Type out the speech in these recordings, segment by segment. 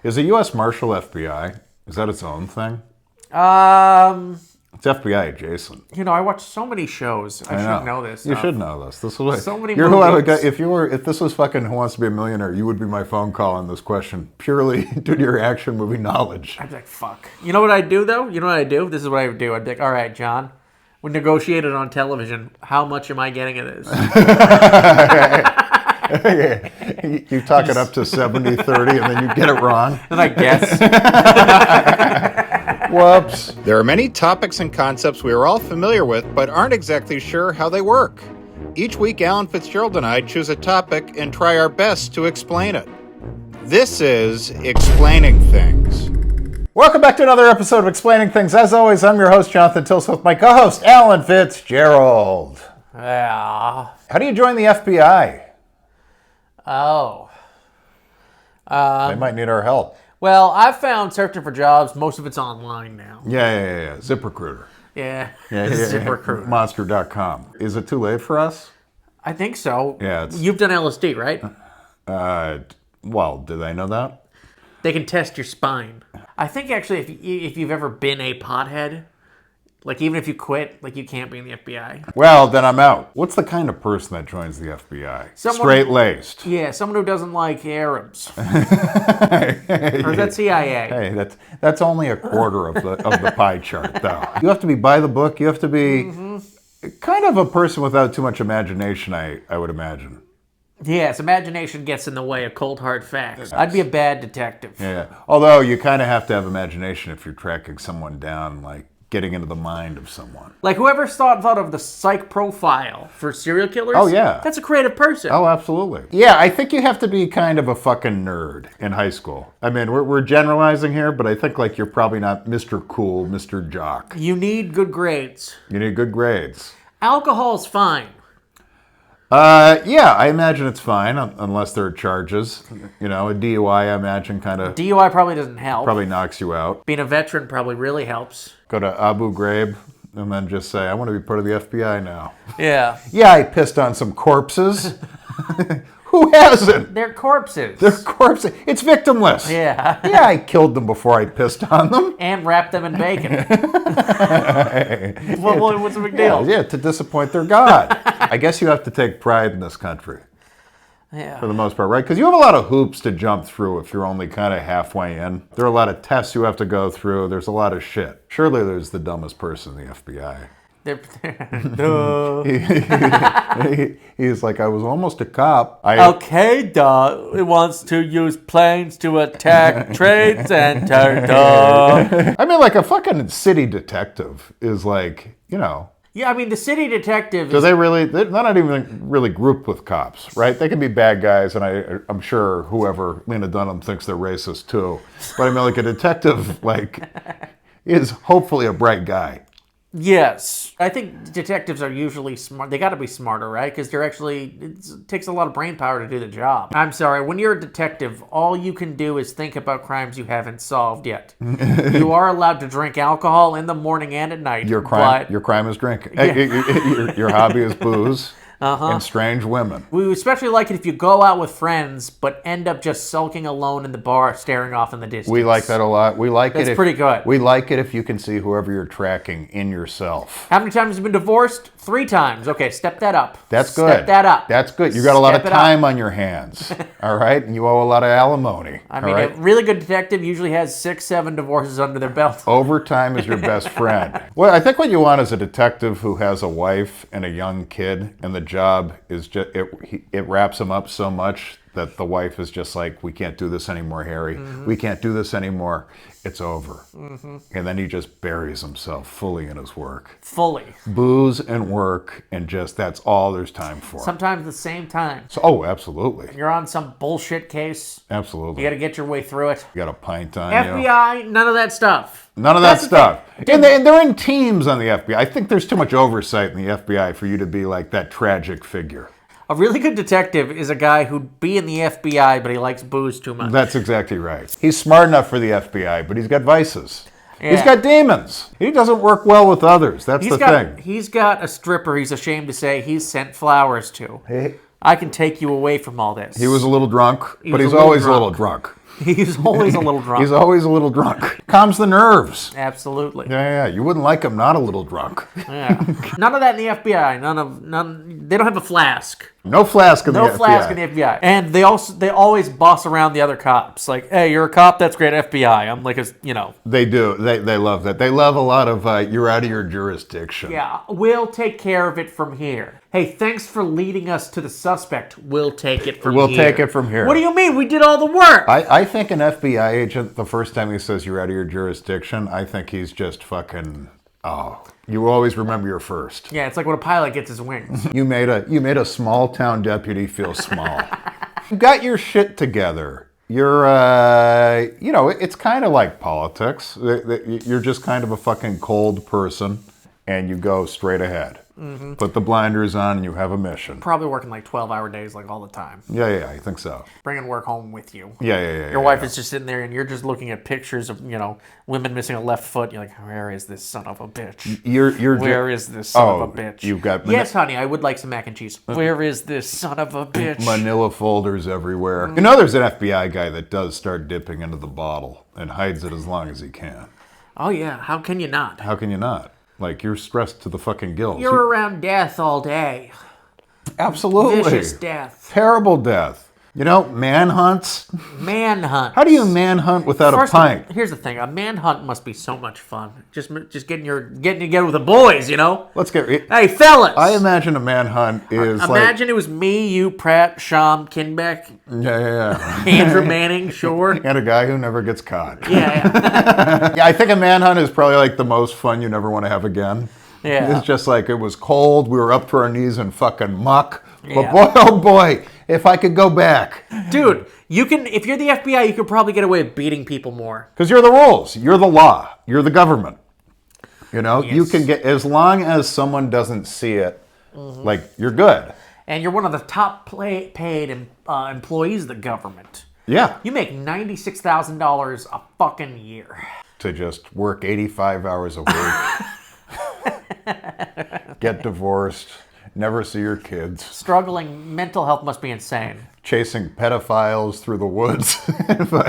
Is a U.S. Marshal FBI? Is that its own thing? It's FBI adjacent. I watch so many shows. I should know this. You should know this. This is what, so many you're movies. Who I would get, if this was fucking Who Wants to Be a Millionaire, you would be my phone call on this question purely due to your action movie knowledge. I'd be like, fuck. You know what I'd do though? You know what I'd do? This is what I would do. I'd be like, all right, John, we negotiated on television. How much am I getting of this? You talk it up to 70-30 and then you get it wrong. And I guess. Whoops. There are many topics and concepts we are all familiar with, but aren't exactly sure how they work. Each week, Alan Fitzgerald and I choose a topic and try our best to explain it. This is Explaining Things. Welcome back to another episode of Explaining Things. As always, I'm your host, Jonathan Tilson, with my co-host, Alan Fitzgerald. Yeah. How do you join the FBI? Oh. They might need our help. Well, I've found searching for jobs, most of it's online now. Yeah. ZipRecruiter. Yeah. Yeah. ZipRecruiter. Monster.com. Is it too late for us? I think so. Yeah. You've done LSD, right? Well, do they know that? They can test your spine. I think actually if you've ever been a pothead, like even if you quit, like you can't be in the FBI. Well, then I'm out. What's the kind of person that joins the FBI? Straight-laced. Yeah, someone who doesn't like Arabs. Or is that CIA? Hey, that's only a quarter of the pie chart, though. You have to be by the book. You have to be kind of a person without too much imagination, I would imagine. Yes, imagination gets in the way of cold hard facts. I'd be a bad detective. Yeah. Although you kind of have to have imagination if you're tracking someone down, like getting into the mind of someone. Like whoever thought of the psych profile for serial killers. Oh, yeah. That's a creative person. Oh, absolutely. Yeah, I think you have to be kind of a fucking nerd in high school. I mean, we're generalizing here, but I think like you're probably not Mr. Cool, Mr. Jock. You need good grades. You need good grades. Alcohol's fine. Yeah, I imagine it's fine unless there are charges. A DUI, I imagine, kind of DUI probably doesn't help. probably knocks you out. Being a veteran probably really helps. Go to Abu Ghraib and then just say, I want to be part of the FBI now. Yeah. Yeah, I pissed on some corpses. Who hasn't? They're corpses. They're corpses. It's victimless. Yeah. Yeah, I killed them before I pissed on them. And wrap them in bacon. What's the big deal? Yeah, to disappoint their God. I guess you have to take pride in this country. Yeah. For the most part, right? Because you have a lot of hoops to jump through if you're only kind of halfway in. There are a lot of tests you have to go through. There's a lot of shit. Surely there's the dumbest person in the FBI. He's like, I was almost a cop. Okay, duh. It wants to use planes to attack trade center, duh. I mean, like a fucking city detective is like, Yeah, I mean, the city detective they're not even really grouped with cops, right? They can be bad guys, and I'm sure whoever, Lena Dunham, thinks they're racist too. But I mean, like a detective, is hopefully a bright guy. Yes. I think detectives are usually smart. They got to be smarter, right? Because it takes a lot of brain power to do the job. I'm sorry, when you're a detective, all you can do is think about crimes you haven't solved yet. You are allowed to drink alcohol in the morning and at night. Your crime is drinking. Yeah. Your hobby is booze. And strange women. We especially like it if you go out with friends, but end up just sulking alone in the bar, staring off in the distance. We like that a lot. That's pretty good. We like it if you can see whoever you're tracking in yourself. How many times have you been divorced? 3 times. Okay, step that up. That's good. Step that up. That's good. You got a lot of time on your hands. All right? And you owe a lot of alimony. I mean, a really good detective usually has 6, 7 divorces under their belt. Overtime is your best friend. Well, I think what you want is a detective who has a wife and a young kid, and the job is just it wraps him up so much that the wife is just like, we can't do this anymore, Harry. We can't do this anymore. It's over. And then he just buries himself fully in his work. Fully. Booze and work, and just that's all there's time for. Sometimes at the same time. So, absolutely. You're on some bullshit case. Absolutely. You got to get your way through it. You got a pint on FBI, you. none of that stuff. None of that stuff. And they're in teams on the FBI. I think there's too much oversight in the FBI for you to be like that tragic figure. A really good detective is a guy who'd be in the FBI, but he likes booze too much. That's exactly right. He's smart enough for the FBI, but he's got vices. Yeah. He's got demons. He doesn't work well with others. That's the thing. He's got a stripper he's ashamed to say he's sent flowers to. I can take you away from all this. He was a little drunk, but he's always a little drunk. He's always a little drunk. He's always a little drunk. Calms the nerves. Absolutely. Yeah. You wouldn't like him not a little drunk. Yeah. None of that in the FBI. None. They don't have a flask. No flask in the FBI. No flask in the FBI. And they always boss around the other cops. Like, hey, you're a cop? That's great, FBI. I'm like, They do. They love that. They love a lot of, you're out of your jurisdiction. Yeah, we'll take care of it from here. Hey, thanks for leading us to the suspect. We'll take it from here. We'll take it from here. What do you mean? We did all the work. I think an FBI agent, the first time he says you're out of your jurisdiction, I think he's just fucking, you always remember your first. Yeah, it's like when a pilot gets his wings. You made a small town deputy feel small. You got your shit together. You're, it's kind of like politics. You're just kind of a fucking cold person, and you go straight ahead. Mm-hmm. Put the blinders on, and you have a mission. Probably working like 12-hour days, like all the time. Yeah, I think so. Bringing work home with you. Yeah. Your wife is just sitting there, and you're just looking at pictures of, women missing a left foot. You're like, where is this son of a bitch? Where is this son of a bitch? You've got yes, honey, I would like some mac and cheese. Where is this son of a bitch? Manila folders everywhere. There's an FBI guy that does start dipping into the bottle and hides it as long as he can. Oh, yeah. How can you not? How can you not? Like, you're stressed to the fucking gills. You're around death all day. Absolutely. Vicious death. Terrible death. Manhunts. Manhunt. How do you manhunt without a pint? Here's the thing: a manhunt must be so much fun. Just getting together with the boys, Let's get. Hey, fellas! I imagine a manhunt is imagine it was me, you, Pratt, Sham, Kinbeck. Yeah. Andrew Manning, sure. And a guy who never gets caught. Yeah. Yeah, I think a manhunt is probably like the most fun you never want to have again. Yeah. It's just like it was cold. We were up to our knees in fucking muck. Yeah. But boy, oh boy, if I could go back. Dude, if you're the FBI, you could probably get away with beating people more. Because you're the rules. You're the law. You're the government. Yes. You can get, as long as someone doesn't see it, you're good. And you're one of the top paid employees of the government. Yeah. You make $96,000 a fucking year. To just work 85 hours a week. Get divorced. Never see your kids. Struggling mental health must be insane. Chasing pedophiles through the woods.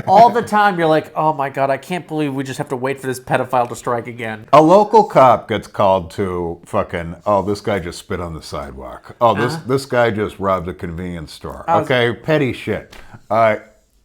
All the time you're like, oh my God, I can't believe we just have to wait for this pedophile to strike again. A local cop gets called to fucking, this guy just spit on the sidewalk. This guy just robbed a convenience store. Okay, petty shit. An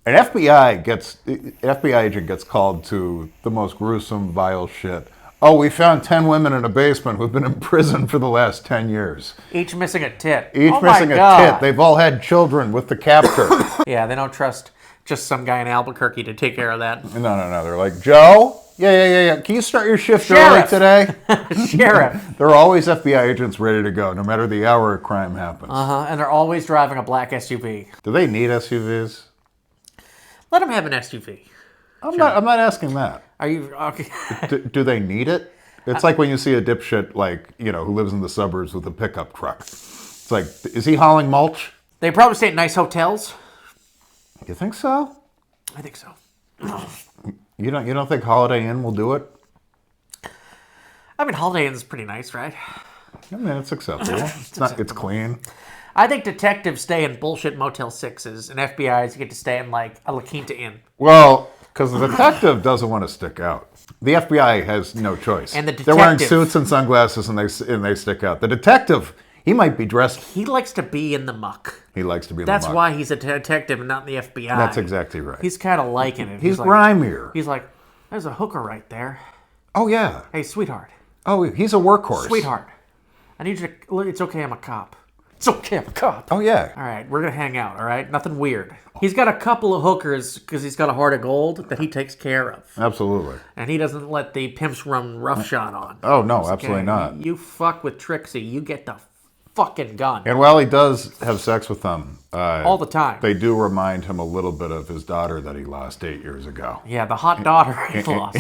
FBI agent gets called to the most gruesome, vile shit. We found 10 women in a basement who've been in prison for the last 10 years. Each missing a tit. Each missing a tit. They've all had children with the captor. Yeah, they don't trust just some guy in Albuquerque to take care of that. No. They're like, Joe? Yeah. Can you start your shift early today? Sheriff. There are always FBI agents ready to go, no matter the hour a crime happens. And they're always driving a black SUV. Do they need SUVs? Let them have an SUV. I'm not asking that. Are you okay? Do they need it? It's like when you see a dipshit who lives in the suburbs with a pickup truck. It's like, is he hauling mulch? They probably stay at nice hotels. You think so? I think so. You don't think Holiday Inn will do it? I mean, Holiday Inn is pretty nice, right? I mean, it's acceptable. It's clean. I think detectives stay in bullshit Motel 6s, and FBI's get to stay in like a La Quinta Inn. Well, because the detective doesn't want to stick out. The FBI has no choice. And they're wearing suits and sunglasses, and they stick out. The detective, he might be dressed. He likes to be in the muck. He likes to be in the muck. That's why he's a detective and not in the FBI. That's exactly right. He's kind of liking it. He's grimier. He's like, there's a hooker right there. Oh, yeah. Hey, sweetheart. Oh, he's a workhorse. Sweetheart. I need you to... It's okay, I'm a cop. It's okay, I'm a cop. Oh, yeah. All right, we're going to hang out, all right? Nothing weird. He's got a couple of hookers because he's got a heart of gold that he takes care of. Absolutely. And he doesn't let the pimps run roughshod on. Oh, no, absolutely not. You fuck with Trixie, you get the fucking gun. And while he does have sex with them... all the time. They do remind him a little bit of his daughter that he lost 8 years ago. Yeah, the hot daughter he lost.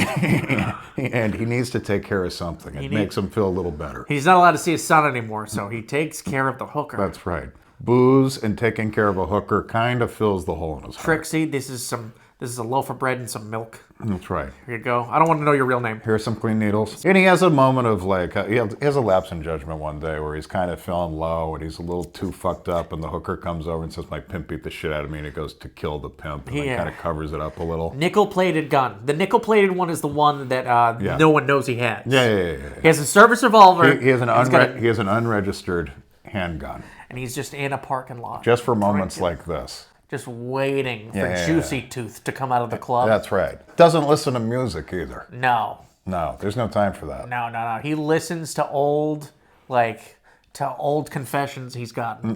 And he needs to take care of something. It makes him feel a little better. He's not allowed to see his son anymore, so he takes care of the hooker. That's right. Booze and taking care of a hooker kind of fills the hole in his heart. Trixie, this is some This is a loaf of bread and some milk. That's right. Here you go. I don't want to know your real name. Here's some clean needles. And he has a moment of like, he has a lapse in judgment one day where he's kind of feeling low and he's a little too fucked up, and the hooker comes over and says, my pimp beat the shit out of me, and it goes to kill the pimp, and then kind of covers it up a little. Nickel-plated gun. The nickel-plated one is the one that no one knows he has. Yeah. He has a service revolver. He has an unregistered handgun. And he's just in a parking lot. Just for moments like this. Just waiting for Juicy Tooth to come out of the club. That's right. Doesn't listen to music either. No, there's no time for that. No. He listens to old confessions he's gotten.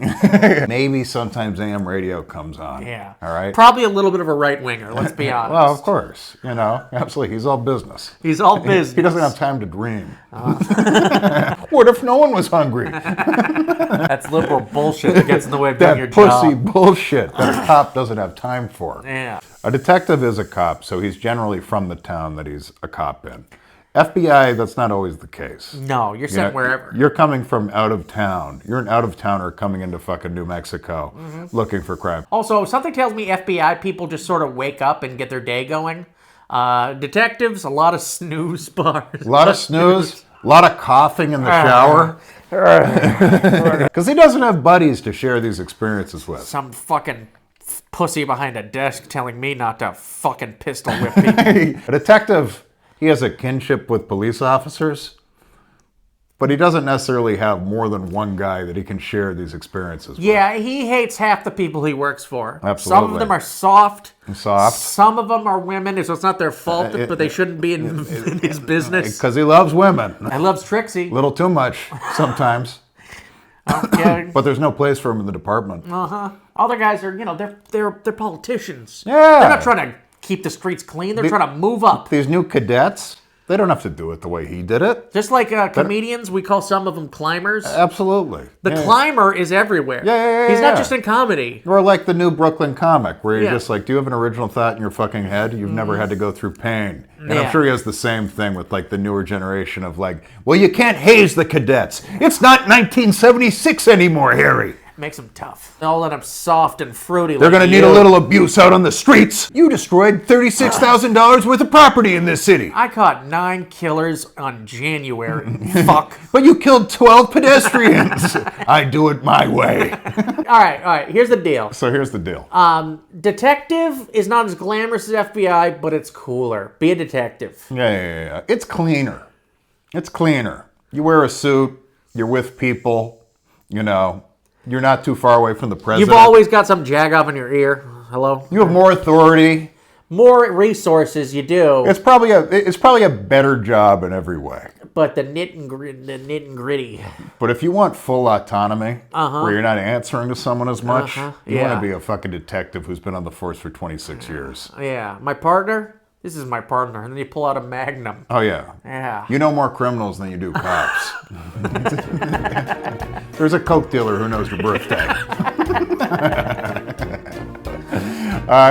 Maybe sometimes AM radio comes on. Yeah. All right. Probably a little bit of a right-winger, let's be honest. Well, of course. Absolutely. He's all business. He's all business. He doesn't have time to dream. What if no one was hungry? That's liberal bullshit that gets in the way of doing your that job. pussy bullshit that a cop doesn't have time for. Yeah. A detective is a cop, so he's generally from the town that he's a cop in. FBI, that's not always the case. No, you're sent wherever. You're coming from out of town. You're an out-of-towner coming into fucking New Mexico looking for crime. Also, something tells me FBI people just sort of wake up and get their day going. Detectives, a lot of snooze bars. A lot of snooze, a lot of coughing in the shower. Because he doesn't have buddies to share these experiences with. Some fucking pussy behind a desk telling me not to fucking pistol whip people. A detective, he has a kinship with police officers, but he doesn't necessarily have more than one guy that he can share these experiences with. Yeah, he hates half the people he works for. Absolutely. Some of them are soft. Soft. Some of them are women, so it's not their fault, but they shouldn't be in his business. Because he loves women. I loves Trixie. A little too much sometimes. Yeah. But there's no place for him in the department. Other guys are, they're politicians. Yeah. They're not trying to keep the streets clean. They're trying to move up. These new cadets, they don't have to do it the way he did it. Just like comedians, we call some of them climbers. Absolutely. The climber is everywhere. He's not just in comedy. Or like the new Brooklyn comic, where you're just like, do you have an original thought in your fucking head? You've never had to go through pain. And I'm sure he has the same thing with like the newer generation of like, well, you can't haze the cadets. It's not 1976 anymore, Harry. Makes them tough. All of them soft and fruity. They're going to need a little abuse out on the streets. You destroyed $36,000 worth of property in this city. I caught 9 killers on January. Fuck. But you killed 12 pedestrians. I do it my way. All right. Here's the deal. So here's the deal. Detective is not as glamorous as FBI, but it's cooler. Be a detective. Yeah. It's cleaner. It's cleaner. You wear a suit. You're with people. You're not too far away from the president. You've always got some jag-off in your ear. Hello? You have more authority. More resources, you do. It's probably a better job in every way. But the nit and gritty. But if you want full autonomy, where you're not answering to someone as much, you want to be a fucking detective who's been on the force for 26 years. Yeah. My partner? This is my partner. And then you pull out a Magnum. Oh, yeah. Yeah. You know more criminals than you do cops. There's a Coke dealer who knows your birthday.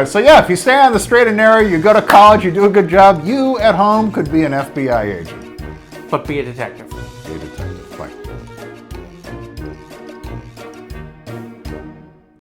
So yeah, if you stay on the straight and narrow, you go to college, you do a good job, you at home could be an FBI agent. But be a detective. Be a detective.